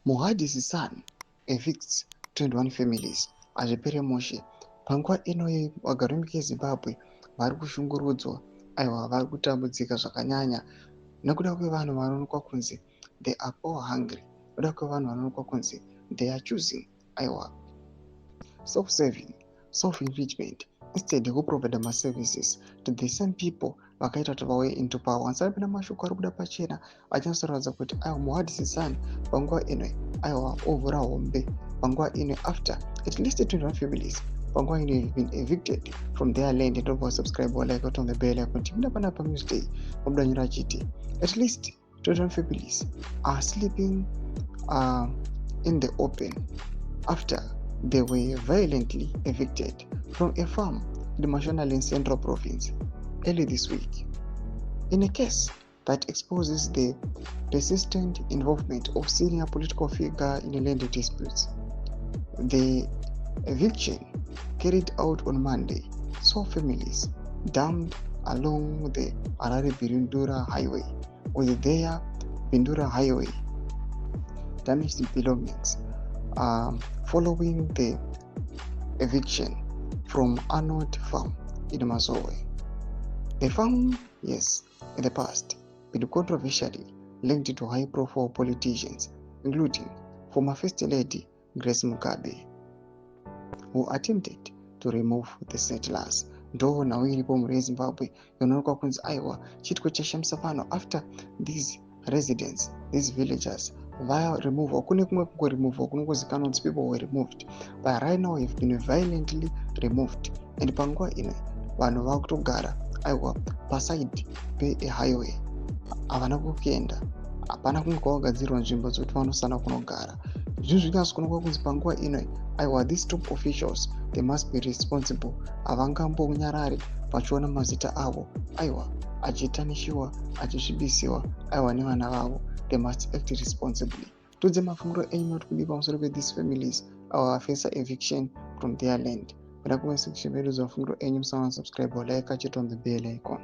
Muhadis' son evicts 21 families hazvipere mushe. Panguva inoyi vagari venyika yeZimbabwe vari kushungurudzwa, aiwa vari kutambudzika zvakanyanya nekuda kwevanhu vanoonekwa kunzi they are power hungry, nekuda kwevanhu vanoonekwa kunzi they are choosing aiwa self-serving, self-enrichment instead yekuprovide maservices to the same people vakaita kuti vauye into power. Hansarapinda mashoko ari kuda pachena achinatsoratidza kuti aiwa muhadisi son panguva ino aiwa ovhura hombe panguva ino after at least 21 families panguva ino have been evicted from their land. Ndobva subscribe like on the bell icon timina pana pamusday mudanyira achiti at least 21 families are sleeping in the open after they were violently evicted from a farm in the Mashonaland Central Province early this week. In a case that exposes the persistent involvement of senior political figure in land disputes, the eviction carried out on Monday saw families dumped along the Harare-Bindura Highway with their Bindura Highway damaged belongings following the eviction from Arnold Farm in Mazowe. The farm, yes, in the past, been controversially linked to high-profile politicians, including former First Lady Grace Mugabe, who attempted to remove the settlers. Ndo nawo iripo muri yeZimbabwe inoonekwa kunzi aiwa chitiko chashamisa pano after these residents, these villagers via removal. Kune kumwe kungoremoval kunongozikanwa kuti people were removed, but right now have been violently removed. And panguva ino vanhu vakutogara aiwa paside pe-highway, havana kuenda, hapana kunge kwakagadzirwa nzvimbo dzokuti vanosana kunogara. Zvinhu zvinyatsokuonekwa kunzi panguva ino aiwa these top officials they must be responsible. Havangambonyarari vachiona mazita avo aiwa achitanishiwa achisvibisiwa aiwa nevana vavo. They must act responsibly. Tudze mafunguro enyu noti kudii pamusoro pe-these families ava vafesa eviction from their land. Mira kuma section vedu za mafunguro enyu, musamani subscribe or like, achita on the bell icon.